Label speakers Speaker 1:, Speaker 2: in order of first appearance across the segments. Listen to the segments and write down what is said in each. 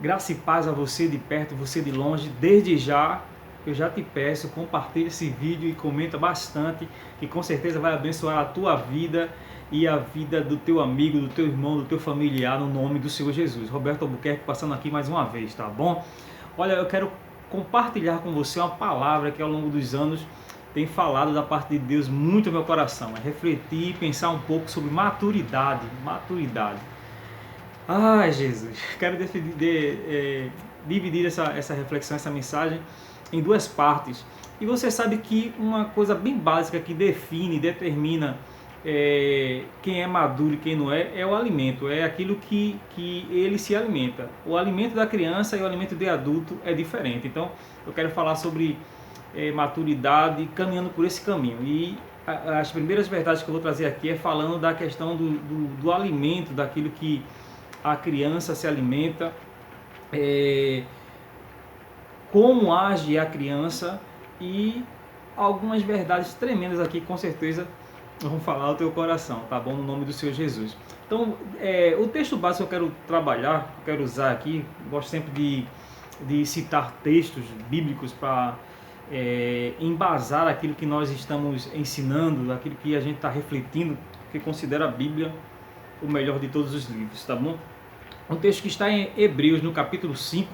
Speaker 1: Graça e paz a você de perto, você de longe. Desde já, eu já te peço, compartilhe esse vídeo e comenta bastante, que com certeza vai abençoar a tua vida e a vida do teu amigo, do teu irmão, do teu familiar, no nome do Senhor Jesus. Roberto Albuquerque passando aqui mais uma vez, tá bom? Olha, eu quero compartilhar com você uma palavra que ao longo dos anos tem falado da parte de Deus muito no meu coração. É refletir e pensar um pouco sobre maturidade. Ai, Jesus, quero dividir essa reflexão, essa mensagem em duas partes. E você sabe que uma coisa bem básica que define, determina quem é maduro e quem não é o alimento, é aquilo que ele se alimenta. O alimento da criança e o alimento de adulto é diferente. Então, eu quero falar sobre maturidade, caminhando por esse caminho. E as primeiras verdades que eu vou trazer aqui é falando da questão do alimento, daquilo que a criança se alimenta, como age a criança e algumas verdades tremendas aqui, com certeza vão falar ao teu coração, tá bom? No nome do Senhor Jesus. Então, o texto básico que eu quero trabalhar, eu quero usar aqui, gosto sempre de citar textos bíblicos para embasar aquilo que nós estamos ensinando, aquilo que a gente está refletindo, que considera a Bíblia o melhor de todos os livros, tá bom? Um texto que está em Hebreus, no capítulo 5,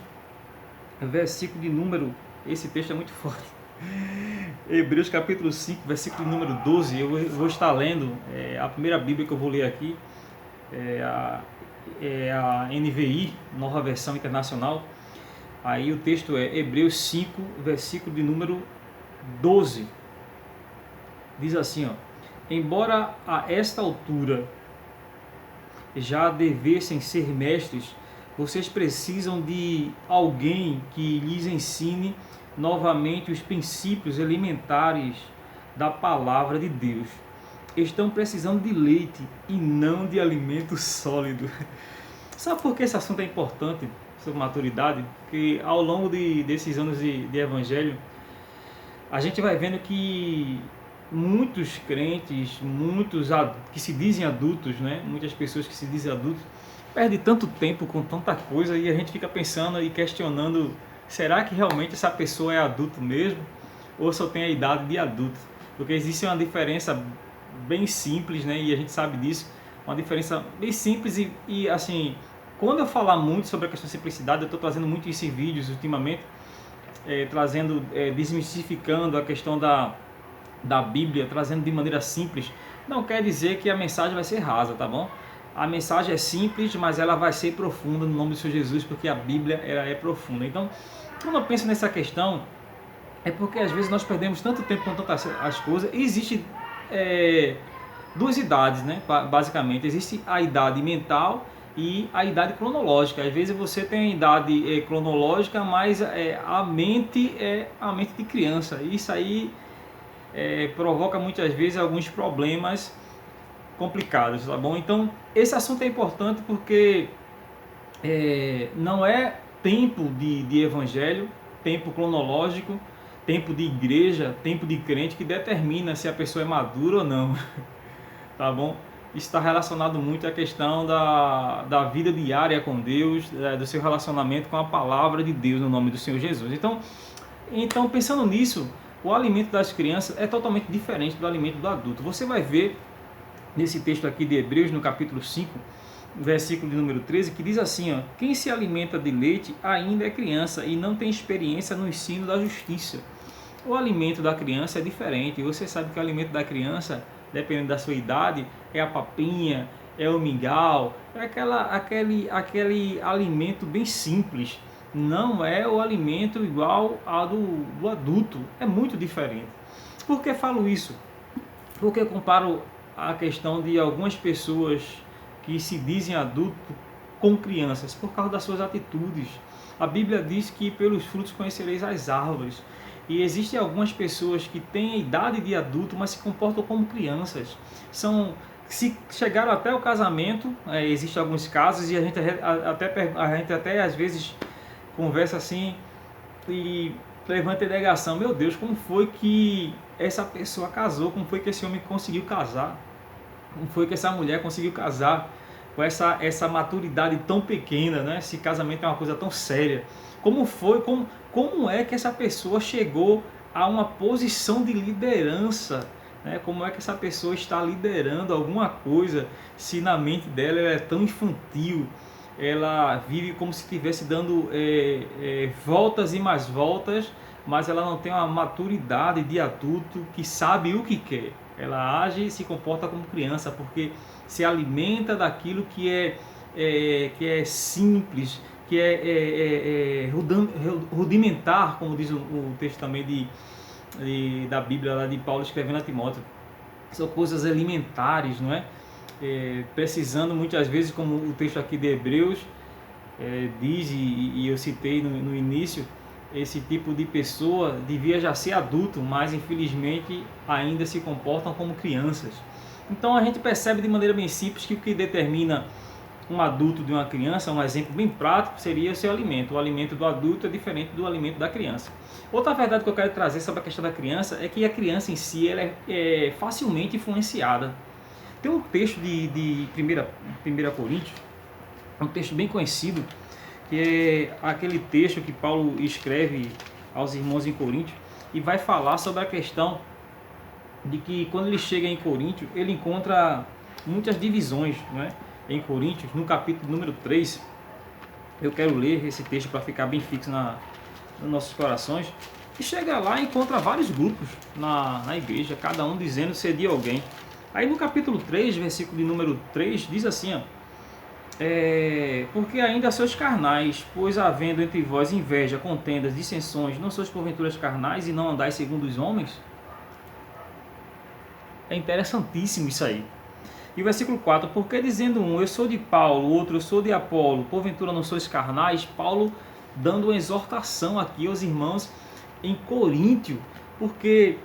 Speaker 1: versículo de número... Esse texto é muito forte. Hebreus, capítulo 5, versículo de número 12. Eu vou estar lendo a primeira Bíblia que eu vou ler aqui, a NVI, Nova Versão Internacional. Aí o texto é Hebreus 5, versículo de número 12. Diz assim, ó: embora a esta altura já devessem ser mestres, vocês precisam de alguém que lhes ensine novamente os princípios elementares da palavra de Deus. Estão precisando de leite e não de alimento sólido. Sabe por que esse assunto é importante sobre maturidade? Porque ao longo desses anos de evangelho, a gente vai vendo que muitos crentes, muitos que se dizem adultos, né? Muitas pessoas que se dizem adultos, perdem tanto tempo com tanta coisa e a gente fica pensando e questionando: será que realmente essa pessoa é adulto mesmo? Ou só tem a idade de adulto? Porque existe uma diferença bem simples, né? E a gente sabe disso, uma diferença bem simples e assim, quando eu falar muito sobre a questão de simplicidade, eu estou trazendo muito isso em vídeos ultimamente, desmistificando a questão da Bíblia, trazendo de maneira simples. Não quer dizer que a mensagem vai ser rasa, tá bom? A mensagem é simples, mas ela vai ser profunda no nome do Senhor Jesus, porque a Bíblia ela é profunda. Então, quando eu penso nessa questão, é porque às vezes nós perdemos tanto tempo com tantas as coisas. E existe duas idades, né? Basicamente, existe a idade mental e a idade cronológica. Às vezes você tem a idade cronológica, mas a mente é a mente de criança. Isso aí provoca muitas vezes alguns problemas complicados, tá bom? Então, esse assunto é importante porque não é tempo de evangelho, tempo cronológico, tempo de igreja, tempo de crente que determina se a pessoa é madura ou não, tá bom? Isso está relacionado muito à questão da vida diária com Deus, do seu relacionamento com a palavra de Deus no nome do Senhor Jesus. Então pensando nisso, o alimento das crianças é totalmente diferente do alimento do adulto. Você vai ver nesse texto aqui de Hebreus, no capítulo 5, versículo de número 13, que diz assim, ó: quem se alimenta de leite ainda é criança e não tem experiência no ensino da justiça. O alimento da criança é diferente. Você sabe que o alimento da criança, dependendo da sua idade, é a papinha, é o mingau, é aquele alimento bem simples. Não é o alimento igual ao do adulto. É muito diferente. Por que falo isso? Porque eu comparo a questão de algumas pessoas que se dizem adulto com crianças por causa das suas atitudes. A Bíblia diz que pelos frutos conhecereis as árvores. E existem algumas pessoas que têm a idade de adulto, mas se comportam como crianças. Se chegaram até o casamento, existem alguns casos e a gente até às vezes conversa assim e levanta a negação: meu Deus, como foi que essa pessoa casou? Como foi que esse homem conseguiu casar? Como foi que essa mulher conseguiu casar? com essa maturidade tão pequena, né? Esse casamento é uma coisa tão séria. Como é que essa pessoa chegou a uma posição de liderança? Né? Como é que essa pessoa está liderando alguma coisa se na mente dela ela é tão infantil? Ela vive como se estivesse dando voltas e mais voltas, mas ela não tem uma maturidade de adulto que sabe o que quer. Ela age e se comporta como criança, porque se alimenta daquilo que é simples, que é rudimentar, como diz o texto também da Bíblia, lá de Paulo escrevendo a Timóteo. São coisas elementares, não é? Precisando muitas vezes, como o texto aqui de Hebreus diz, e eu citei no início, esse tipo de pessoa devia já ser adulto, mas infelizmente ainda se comportam como crianças. Então a gente percebe de maneira bem simples que o que determina um adulto de uma criança, um exemplo bem prático, seria o seu alimento. O alimento do adulto é diferente do alimento da criança. Outra verdade que eu quero trazer sobre a questão da criança é que a criança em si ela é facilmente influenciada. Tem um texto de 1 Coríntios, um texto bem conhecido, que é aquele texto que Paulo escreve aos irmãos em Coríntios e vai falar sobre a questão de que quando ele chega em Coríntios, ele encontra muitas divisões, né? Em Coríntios, no capítulo número 3, eu quero ler esse texto para ficar bem fixo nos nossos corações, e chega lá e encontra vários grupos na igreja, cada um dizendo ser de alguém. Aí no capítulo 3, versículo de número 3, diz assim, ó, porque ainda sois carnais, pois havendo entre vós inveja, contendas, dissensões, não sois porventura carnais e não andais segundo os homens? É interessantíssimo isso aí. E o versículo 4, porque dizendo um, eu sou de Paulo, outro, eu sou de Apolo, porventura não sois carnais? Paulo dando uma exortação aqui aos irmãos em Coríntio, porque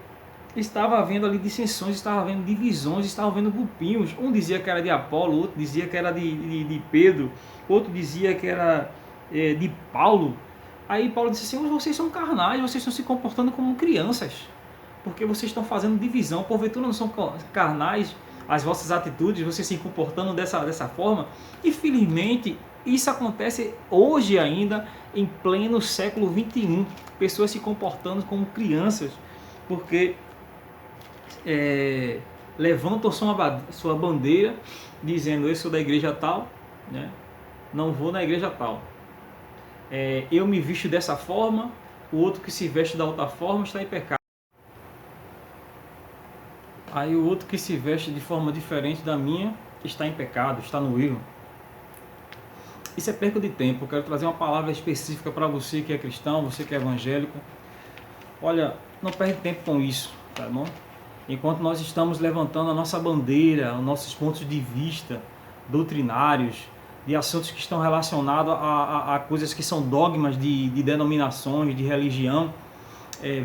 Speaker 1: estava havendo ali dissensões, estava havendo divisões, estava havendo grupinhos. Um dizia que era de Apolo, outro dizia que era de Pedro, outro dizia que era de Paulo. Aí Paulo disse assim, vocês são carnais, vocês estão se comportando como crianças, porque vocês estão fazendo divisão, porventura não são carnais as vossas atitudes, vocês se comportando dessa forma. Infelizmente, isso acontece hoje ainda, em pleno século 21, pessoas se comportando como crianças, porque levantam sua bandeira, dizendo, eu sou da igreja tal, né? Não vou na igreja tal. Eu me visto dessa forma, o outro que se veste da outra forma está em pecado. Aí o outro que se veste de forma diferente da minha está em pecado, está no erro. Isso é perca de tempo. Eu quero trazer uma palavra específica para você que é cristão, você que é evangélico. Olha, não perde tempo com isso, tá bom? Enquanto nós estamos levantando a nossa bandeira, os nossos pontos de vista doutrinários, de assuntos que estão relacionados a coisas que são dogmas de denominações, de religião,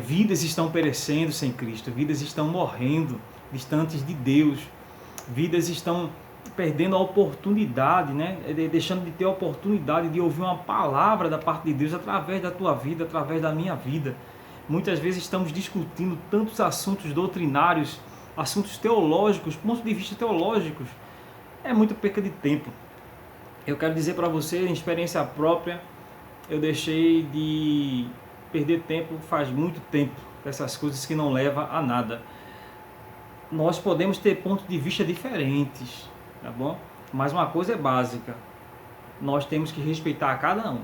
Speaker 1: vidas estão perecendo sem Cristo, vidas estão morrendo distantes de Deus, vidas estão perdendo a oportunidade, né? Deixando de ter a oportunidade de ouvir uma palavra da parte de Deus através da tua vida, através da minha vida. Muitas vezes estamos discutindo tantos assuntos doutrinários, assuntos teológicos, pontos de vista teológicos. É muito perca de tempo. Eu quero dizer para você, em experiência própria, eu deixei de perder tempo faz muito tempo com essas coisas que não levam a nada. Nós podemos ter pontos de vista diferentes, tá bom? Mas uma coisa é básica, nós temos que respeitar a cada um.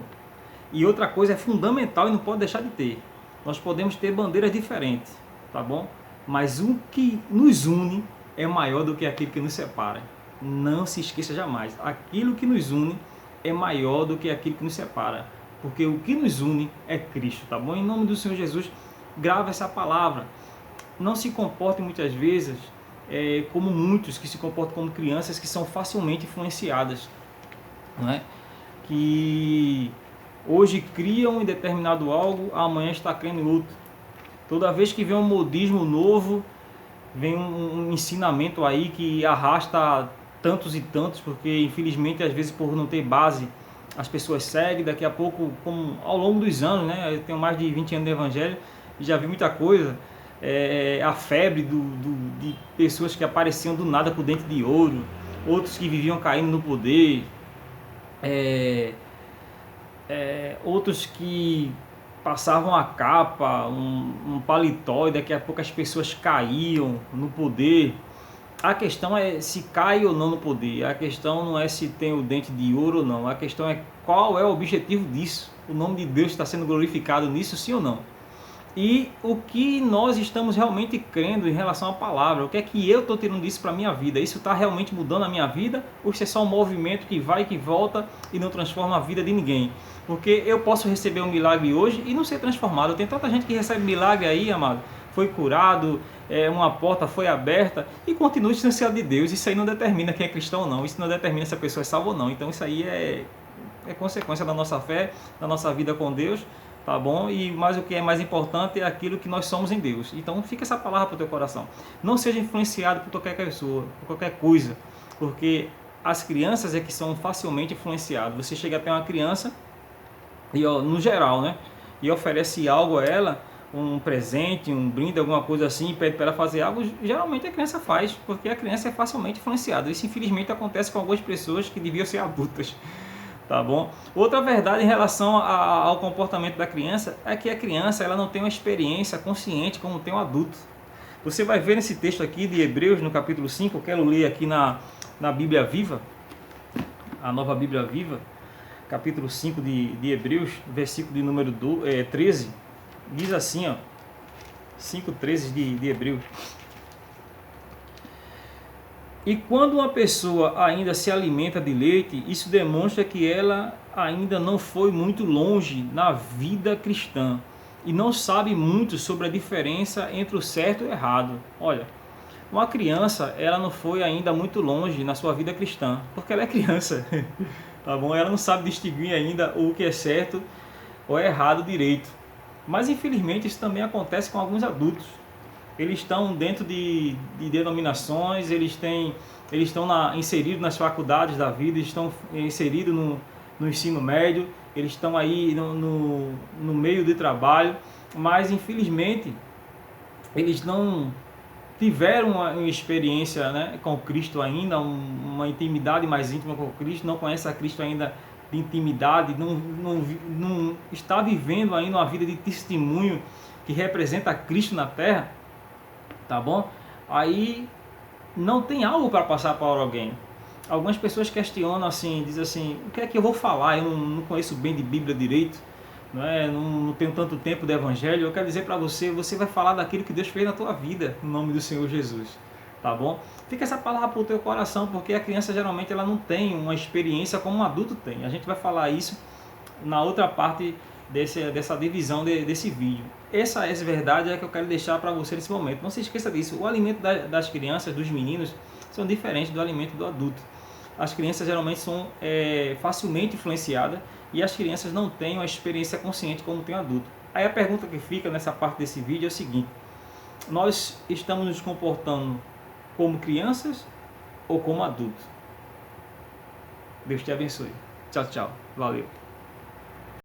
Speaker 1: E outra coisa é fundamental e não pode deixar de ter. Nós podemos ter bandeiras diferentes, tá bom? Mas o que nos une é maior do que aquilo que nos separa. Não se esqueça jamais. Aquilo que nos une é maior do que aquilo que nos separa. Porque o que nos une é Cristo, tá bom? Em nome do Senhor Jesus, grava essa palavra. Não se comporte muitas vezes como muitos que se comportam como crianças que são facilmente influenciadas, não é? Que hoje criam em determinado algo, amanhã está crendo em outro. Toda vez que vem um modismo novo, vem um ensinamento aí que arrasta tantos e tantos, porque infelizmente às vezes por não ter base as pessoas seguem, daqui a pouco, como ao longo dos anos, né? Eu tenho mais de 20 anos de evangelho e já vi muita coisa. A febre de pessoas que apareciam do nada com dente de ouro, outros que viviam caindo no poder, outros que passavam a capa, um paletó, e daqui a pouco as pessoas caíam no poder. A questão é se cai ou não no poder, a questão não é se tem o dente de ouro ou não, a questão é qual é o objetivo disso, o nome de Deus está sendo glorificado nisso, sim ou não? E o que nós estamos realmente crendo em relação à palavra, o que é que eu estou tirando disso para a minha vida, isso está realmente mudando a minha vida, ou isso é só um movimento que vai e que volta e não transforma a vida de ninguém? Porque eu posso receber um milagre hoje e não ser transformado. Tem tanta gente que recebe milagre aí, amado, foi curado, uma porta foi aberta e continua distanciado de Deus. Isso aí não determina quem é cristão ou não, isso não determina se a pessoa é salva ou não. Então isso aí é consequência da nossa fé, da nossa vida com Deus, tá bom? Mas o que é mais importante é aquilo que nós somos em Deus. Então fica essa palavra para o teu coração. Não seja influenciado por qualquer pessoa, por qualquer coisa, porque as crianças é que são facilmente influenciadas. Você chega até uma criança e, no geral, né, e oferece algo a ela, um presente, um brinde, alguma coisa assim, pede para ela fazer algo, geralmente a criança faz, porque a criança é facilmente influenciada. Isso infelizmente acontece com algumas pessoas que deviam ser adultas, tá bom? Outra verdade em relação ao comportamento da criança é que a criança ela não tem uma experiência consciente como tem um adulto. Você vai ver nesse texto aqui de Hebreus, no capítulo 5, eu quero ler aqui na Bíblia Viva, a Nova Bíblia Viva, capítulo 5 de Hebreus, versículo de número 13, diz assim, ó, 5:13 de Hebreus. E quando uma pessoa ainda se alimenta de leite, isso demonstra que ela ainda não foi muito longe na vida cristã e não sabe muito sobre a diferença entre o certo e o errado. Olha, uma criança, ela não foi ainda muito longe na sua vida cristã, porque ela é criança, tá bom? Ela não sabe distinguir ainda o que é certo ou é errado direito. Mas infelizmente isso também acontece com alguns adultos. Eles estão dentro de denominações, eles estão inseridos nas faculdades da vida, eles estão inseridos no ensino médio, eles estão aí no meio de trabalho, mas infelizmente eles não tiveram uma experiência, né, com Cristo ainda, uma intimidade mais íntima com Cristo, não conhece a Cristo ainda de intimidade, não está vivendo ainda uma vida de testemunho que representa Cristo na terra, tá bom? Aí não tem algo para passar para alguém. Algumas pessoas questionam assim, dizem assim, o que é que eu vou falar? Eu não conheço bem de Bíblia direito, não tenho tanto tempo de Evangelho. Eu quero dizer para você, você vai falar daquilo que Deus fez na tua vida, no nome do Senhor Jesus, tá bom? Fica essa palavra para o teu coração, porque a criança geralmente ela não tem uma experiência como um adulto tem. A gente vai falar isso na outra parte dessa divisão desse vídeo. Essa verdade é que eu quero deixar para você nesse momento. Não se esqueça disso, o alimento das crianças, dos meninos, são diferentes do alimento do adulto. As crianças geralmente são facilmente influenciadas e as crianças não têm uma experiência consciente como tem o adulto. Aí a pergunta que fica nessa parte desse vídeo é o seguinte: nós estamos nos comportando como crianças ou como adultos? Deus te abençoe. Tchau, tchau. Valeu.